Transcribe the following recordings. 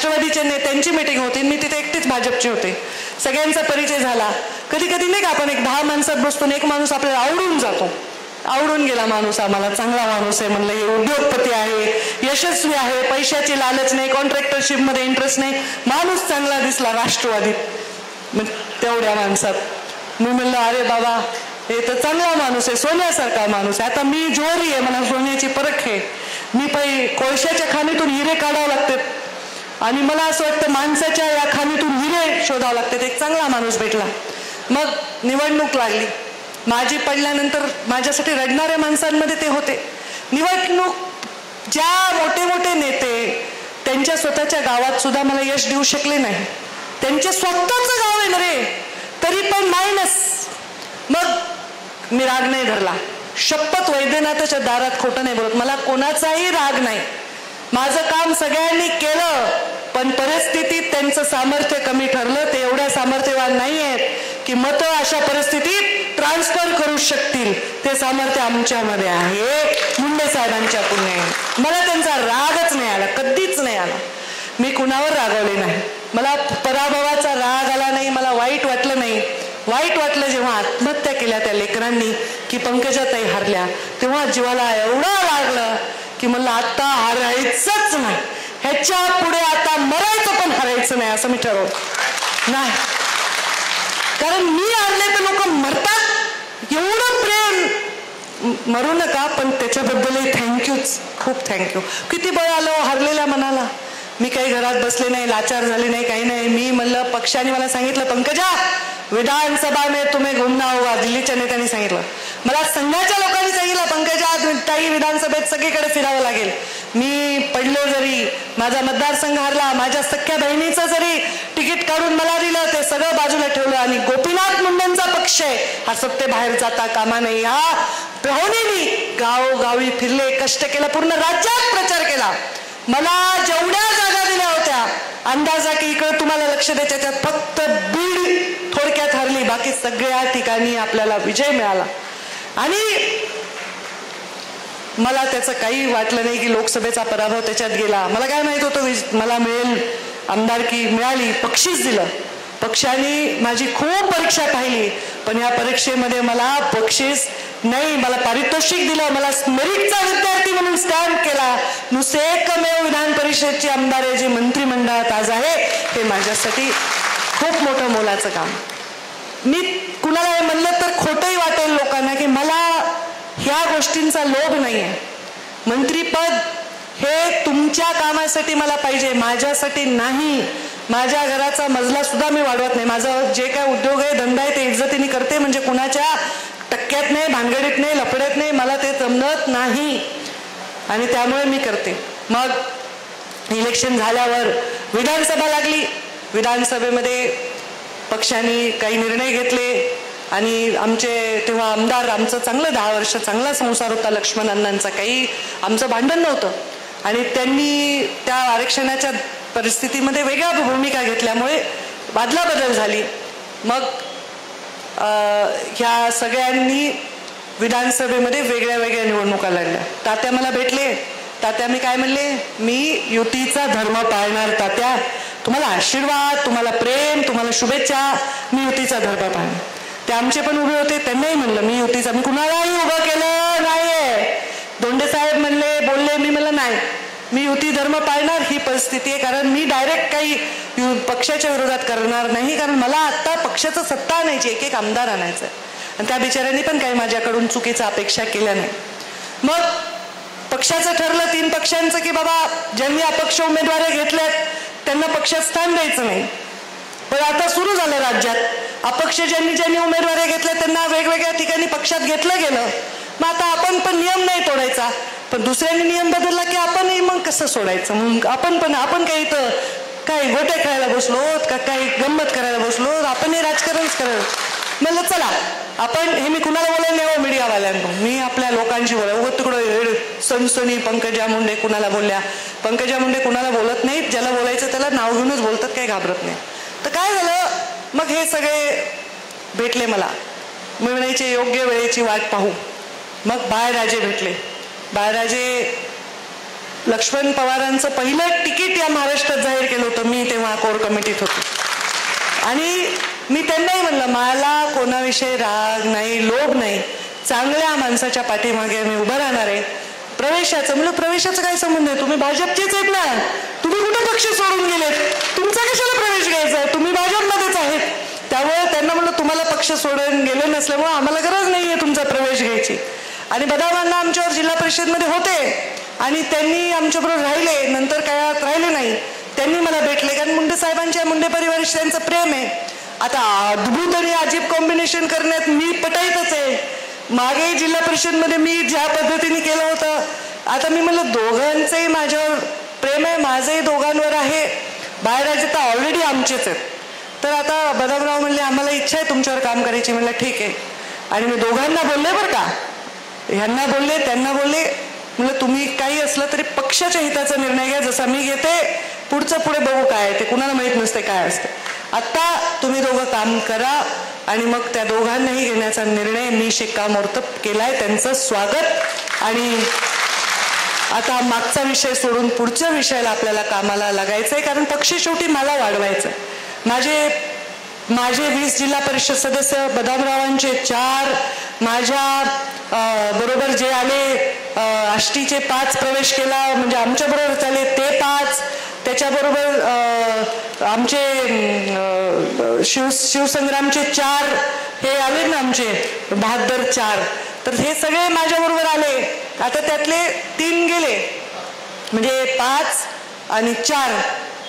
राष्ट्रवादीच्या नेत्यांची मीटिंग होती, मी तिथे एकटीच भाजपची होते. सगळ्यांचा परिचय झाला. कधी कधी नाही का आपण एक 10 माणसात बसतो, एक माणूस आपल्याला आवडून जातो. आवडून गेला माणूस आम्हाला, चांगला माणूस आहे म्हणलं, हे उद्योगपती आहे, यशस्वी आहे, पैशाची लालच नाही, कॉन्ट्रॅक्टरशिप मध्ये इंटरेस्ट नाही, माणूस चांगला दिसला राष्ट्रवादीत. तेवढ्या माणसात मी म्हणलं अरे बाबा हे तर चांगला माणूस आहे, सोन्यासारखा माणूस आहे. आता मी जोरी आहे, मला सोन्याची परख आहे. मी कोळशाच्या खाणीतून हिरे काढावे लागतात आणि मला असं वाटतं माणसाच्या या खाणीतून हिरे शोधावे लागतात. एक चांगला माणूस भेटला. मग निवडणूक लागली. माझी पडल्यानंतर माझ्यासाठी रडणाऱ्या माणसांमध्ये ते होते. निवडणूक ज्या मोठे मोठे नेते त्यांच्या स्वतःच्या गावात सुद्धा मला यश देऊ शकले नाही. त्यांचे स्वतःचं गाव आहे ना रे, तरी पण मायनस. मग मी राग नाही धरला. शपथ वैद्यनाथाच्या दारात खोटं नाही बोलत. मला कोणाचाही राग नाही. माझं काम सगळ्यांनी केलं, पण परिस्थितीत त्यांचं सामर्थ्य कमी ठरलं. ते एवढ्या सामर्थ्यवान नाही आहेत की मतं अशा परिस्थितीत ट्रान्सफर करू शकतील. ते सामर्थ्य आमच्यामध्ये आहे, मुंडे साहेबांच्या पुण्याने. मला त्यांचा रागच नाही आला, कधीच नाही आला. मी कुणावर रागवले नाही. मला पराभवाचा राग आला नाही, मला वाईट वाटलं नाही. वाईट वाटलं जेव्हा आत्महत्या केल्या त्या लेकरांनी की पंकजाताई हारल्या, तेव्हा जीवाला एवढं लागलं की मला आता हारायचंच नाही, ह्याच्या पुढे आता मरायचं पण हारायचं नाही असं मी ठरवलं. नाही, कारण मी हारले तर लोक मरतात. एवढं प्रेम, मरू नका, पण त्याच्याबद्दलही थँक्यूच, खूप थँक्यू. किती बळ आलं हारलेल्या मनाला. मी काही घरात बसले नाही, लाचार झाले नाही, काही नाही. मी म्हणलं, पक्षाने मला सांगितलं पंकजा विधानसभा में तुम्हें घूमना होगा. दिल्लीच्या नेत्यांनी सांगितलं, मला संघाच्या लोकांनी सांगितलं पंकजा ताई विधानसभेत सगळीकडे फिरावं लागेल. मी पडलो जरी, माझा मतदारसंघ हारला, माझ्या सख्या बहिणीचं जरी तिकीट काढून मला दिलं, ते सगळं बाजूला ठेवलं आणि गोपीनाथ मुंडेंचा पक्ष आहे हा सत्ते बाहेर जाता कामा नाही. हा प्रहोनीनी गावोगावी फिरले, कष्ट केलं, पूर्ण राज्यात प्रचार केला. मला जेवढ्या जागा दिल्या होत्या अंदाजा की इकडे तुम्हाला लक्ष द्यायच्या, त्यात फक्त बीड थोडक्यात हरली, बाकी सगळ्या ठिकाणी आपल्याला विजय मिळाला. आणि मला त्याचं काही वाटलं नाही की लोकसभेचा पराभव त्याच्यात गेला. मला काय माहित होतं मला मिळेल, आमदारकी मिळाली, बक्षीस दिलं. पक्षाने माझी खूप परीक्षा पाहिली, पण या परीक्षेमध्ये मला बक्षीस नाही, मला पारितोषिक दिलं. मला मेरिटचा विद्यार्थी म्हणून स्टॅम्प केला. नुसते एकमेव विधान परिषदची आमदार आहे जे मंत्रिमंडळात आज आहे, हे माझ्यासाठी खूप मोठं मोलाचं काम. मी कुणाला हे म्हणलं तर खोटंही वाटेल लोकांना की मला ह्या गोष्टींचा लोभ नाही आहे. मंत्रीपद हे तुमच्या कामासाठी मला पाहिजे, माझ्यासाठी नाही. माझ्या घराचा मजला सुद्धा मी वाढवत नाही. माझं जे काय उद्योग आहे, धंदा आहे, ते इज्जतीने करते, म्हणजे कुणाच्या टक्क्यात नाही, भानगडीत नाही, लफड्यात नाही. मला ते जमत नाही आणि त्यामुळे मी करते. मग इलेक्शन झाल्यावर विधानसभा लागली. विधानसभेमध्ये पक्षाने काही निर्णय घेतले आणि आमचे तेव्हा आमदार, आमचं चांगलं 10 वर्ष चांगला संसार होता लक्ष्मण अण्णांचा, काही आमचं भांडण नव्हतं. आणि त्यांनी त्या आरक्षणाच्या परिस्थितीमध्ये वेगळ्या भूमिका घेतल्यामुळे बादलाबदल झाली. मग ह्या सगळ्यांनी विधानसभेमध्ये वेगळ्या वेगळ्या निवडणुका लढल्या. तात्या मला भेटले. तात्या मी काय म्हणले, मी युतीचा धर्म पाळणार. तात्या तुम्हाला आशीर्वाद, तुम्हाला प्रेम, तुम्हाला शुभेच्छा, मी युतीचा धर्म पाळणार. ते आमचे पण उभे होते, त्यांनाही म्हणलं मी युतीचा, मी कुणालाही उभं केलं नाहीये. दोंडे साहेब म्हणले, बोलले, मी म्हणलं नाही, मी युती धर्म पाळणार. ही परिस्थिती आहे, कारण मी डायरेक्ट काही पक्षाच्या विरोधात करणार नाही, कारण मला आता पक्षाचं सत्ता आणायची, एक आमदार आणायचं आणि त्या बिचाऱ्यांनी पण काही माझ्याकडून चुकीच्या अपेक्षा केल्या नाही. मग पक्षाचं ठरलं 3 पक्षांचं की बाबा ज्यांनी अपक्ष उमेदवार घेतल्यात त्यांना पक्षात स्थान द्यायचं नाही. पण आता सुरू झालं राज्यात, अपक्ष ज्यांनी उमेदवार घेतल्या त्यांना वेगवेगळ्या ठिकाणी पक्षात घेतलं गेलं. मग आता आपण पण नियम नाही तोडायचा, पण दुसऱ्यांनी नियम बदलला की आपणही मग कसं सोडायचं. मग आपण काही इथं काही गोट्या खेळायला बसलो का, काही गंमत करायला बसलो, आपणही राजकारणच करायला. म्हणलं चला आपण, हे मी कुणाला बोलायला नाही, मीडियावाल्यांना, मी आपल्या लोकांशी बोला. तिकडं सनसनी पंकजा मुंडे कुणाला बोलल्या. पंकजा मुंडे कुणाला बोलत नाहीत, ज्याला बोलायचं त्याला नाव घेऊनच बोलतात, काही घाबरत नाही. तर काय झालं, मग हे सगळे भेटले मला, मिळण्याची योग्य वेळेची वाट पाहू. मग बाळराजे भेटले. बाळराजे लक्ष्मण पवारांचं पहिलं तिकीट या महाराष्ट्रात जाहीर केलं होतं. तेव्हा कोर कमिटीत होती. आणि मी त्यांनाही म्हणलं मला कोणाविषयी राग नाही, लोभ नाही, चांगल्या माणसाच्या पाठीमागे मी उभं राहणार आहे. प्रवेशाचं म्हणलं प्रवेशाचं काय संबंध आहे, तुम्ही भाजपचेच आहेत ना, तुम्ही कुठे पक्ष सोडून गेलेत, तुमचा कशाला प्रवेश घ्यायचा आहे, तुम्ही भाजपमध्येच आहेत. त्यामुळे त्यांना म्हणलं तुम्हाला पक्ष सोडून गेले नसल्यामुळे आम्हाला गरज नाहीये तुमचा प्रवेश घ्यायची. आणि बदामांना आमच्यावर जिल्हा परिषदमध्ये होते आणि त्यांनी आमच्याबरोबर राहिले, नंतर काय राहिले नाही. त्यांनी मला भेटले कारण मुंडे साहेबांच्या मुंडे परिवाराशी त्यांचं प्रेम आहे. आता अद्भुत आणि अजीब कॉम्बिनेशन करण्यात मी पटाईतच आहे. मागे जिल्हा परिषदमध्ये मी ज्या पद्धतीने केलं होतं, आता मी म्हणलं दोघांचंही माझ्यावर प्रेम आहे, माझंही दोघांवर आहे. बाळराजे तर ऑलरेडी आमचेच आहेत. तर आता बदामराव म्हणले आम्हाला इच्छा आहे तुमच्यावर काम करायची. म्हणलं ठीक आहे. आणि मी दोघांना बोलले बरं का, ह्यांना बोलले त्यांना बोलले, म्हणलं तुम्ही काही असलं तरी पक्षाच्या हिताचा निर्णय घ्या, जसा मी घेते पुढचं पुढे बघू काय ते, कुणाला माहित नसते काय असतं. आता तुम्ही दोघं काम करा. आणि मग त्या दोघांनाही घेण्याचा निर्णय मी शिक्कामोर्तब केलाय. त्यांचं स्वागत. आणि आता मागचा विषय सोडून पुढच्या विषयाला आपल्याला कामाला लागायचंय, कारण पक्ष शेवटी मला वाढवायचं. माझे 20 जिल्हा परिषद सदस्य, बदामरावांचे 4, माझ्या बरोबर जे आले आष्टीचे 5 प्रवेश केला, म्हणजे आमच्या बरोबर झाले ते 5, त्याच्याबरोबर आमचे शिवसंग्रामचे 4 हे आले ना, आमचे बहादर 4, तर हे सगळे माझ्या बरोबर आले. आता त्यातले 3 गेले, म्हणजे 5 आणि 4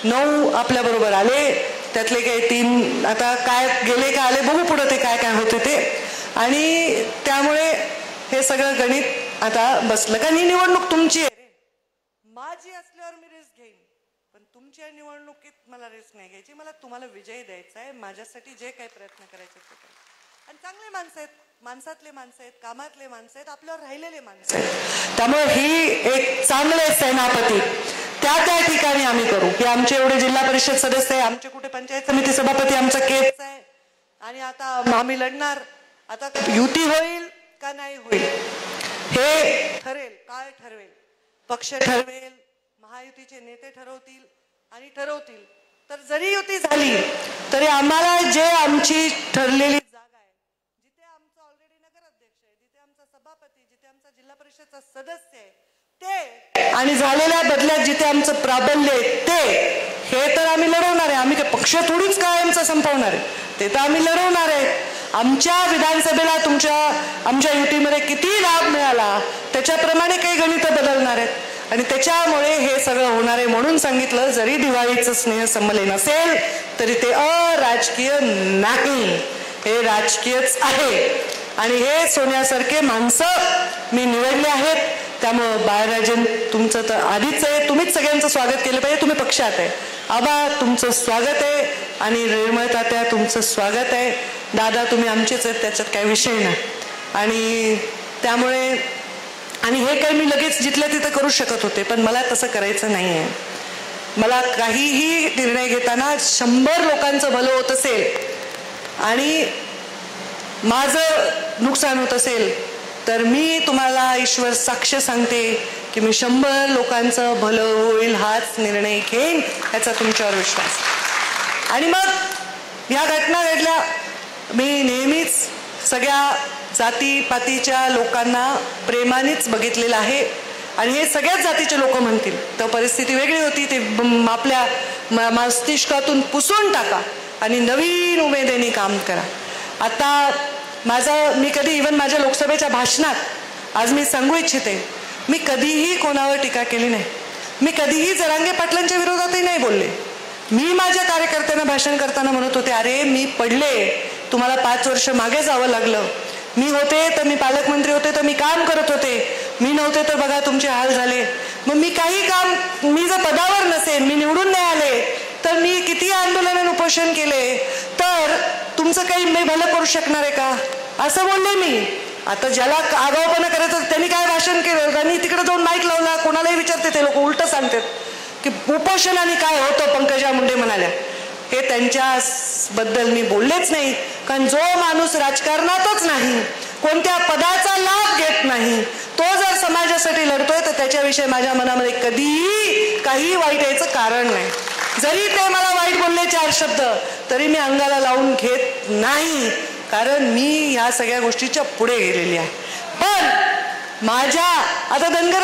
9 आपल्या बरोबर आले. त्यातले काही 3 आता काय गेले का आले बघू पुढे ते काय काय होते ते. आणि त्यामुळे हे सगळं गणित आता बसलं. कारण ही निवडणूक तुमची आहे, माझी असल्यावर मी रिस्क घेईन, पण तुमच्या निवडणुकीत मला रिस्क नाही घ्यायची. मला तुम्हाला विजय द्यायचा आहे. माझ्यासाठी जे काही प्रयत्न करायचे ते करा. आणि चांगले माणसं आहेत, माणसातले माणसं आहेत, कामातले माणसं आहेत, आपल्यावर राहिलेले माणसं आहेत. त्यामुळे ही एक चांगले सेनापती त्या ठिकाणी आम्ही करू. हे आमचे एवढे जिल्हा परिषद सदस्य आहे, आमचे कुठे पंचायत समिती सभापती आमचा केस आहे. आणि आता आम्ही लढणार. आता युती होईल का नाही होईल हे ठरेल, काय ठरवेल, पक्ष ठरवेल, महायुतीचे नेते ठरवतील आणि ठरवतील. तर जरी युती झाली तरी आम्हाला जे आमची ठरलेली जागा आहे, जिथे आमचा ऑलरेडी नगराध्यक्ष आहे, जिथे आमचा सभापती, जिथे आमचा जिल्हा परिषदचा सदस्य आहे ते, आणि झालेल्या बदल्यात जिथे आमचं प्राबल्य आहे ते, हे तर आम्ही लढवणार आहे. आम्ही काय पक्ष थोडीच कायमचं संपवणार आहे, ते तर आम्ही लढवणार आहे. आमच्या विधानसभेला आमच्या युतीमध्ये किती लाभ मिळाला त्याच्याप्रमाणे काही गणित बदलणार आहेत. आणि त्याच्यामुळे हे सगळं होणार आहे. म्हणून सांगितलं जरी दिवाळीचं स्नेह संमेलन असेल तरी ते अराजकीय नाही, हे राजकीयच आहे. आणि हे सोन्यासारखे माणसं मी निवडले आहेत. त्यामुळं बाळराजन तुमचं तर आधीच आहे, तुम्हीच सगळ्यांचं स्वागत केलं पाहिजे. तुम्ही पक्षात आहे. आबा तुमचं स्वागत आहे आणि रेळमळ तात्या तुमचं स्वागत आहे. दादा तुम्ही आमचेच आहेत, त्याच्यात काही विषय नाही. आणि त्यामुळे आणि हे काही मी लगेच जिथल्या तिथं करू शकत होते, पण मला तसं करायचं नाही आहे. मला काहीही निर्णय घेताना 100 लोकांचं भलं होत असेल आणि माझं नुकसान होत असेल तर मी तुम्हाला ईश्वर साक्ष सांगते की मी 100 लोकांचं भलं होईल हाच निर्णय घेईन, याचा तुमच्यावर विश्वास. आणि मग या घटना घडल्या. मी नेहमीच सगळ्या जातीपातीच्या लोकांना प्रेमानेच बघितलेलं आहे. आणि हे सगळ्याच जातीचे लोक म्हणतील तर परिस्थिती वेगळी होती, ते आपल्या मस्तिष्कातून पुसून टाका आणि नवीन उमेदीने काम करा. आता मी कधी इव्हन माझ्या लोकसभेच्या भाषणात आज मी सांगू इच्छिते, मी कधीही कोणावर टीका केली नाही. मी कधीही जरांगे पाटलांच्या विरोधातही नाही बोलले. मी माझ्या कार्यकर्त्यांना भाषण करताना म्हणत होते, अरे मी पडले, तुम्हाला 5 वर्ष मागे जावं लागलं. मी होते तर मी पालकमंत्री होते तर मी काम करत होते, मी नव्हते तर बघा तुमचे हाल झाले. मग मी काही काम, मी जर पदावर नसेल, मी निवडून नाही आले तर मी किती आंदोलन उपोषण केले तर तुमचं काही मी भलं करू शकणार आहे का, असं बोलले मी. आता ज्याला आगाऊपणा करायचं त्यांनी काय भाषण केलं, त्यांनी तिकडे जाऊन माईक लावला, कोणालाही विचारते ते लोक उलट सांगतात की उपोषणाने काय होतं, पंकजा मुंडे म्हणाल्या. हे त्यांच्या बद्दल मी बोललेच नाही. कारण जो माणूस राजकारणातच नाही, कोणत्या पदाचा लाभ घेत नाही, तो जर समाजासाठी लढतोय तर त्याच्याविषयी माझ्या मनामध्ये कधीही काही वाईट यायचं कारण नाही. जरी ते मला वाईट बोलले 4 शब्द तरी मी अंगाला लावून घेत नाही, कारण मी ह्या सगळ्या गोष्टीच्या पुढे गेलेली आहे. पण माझ्या आता धनगर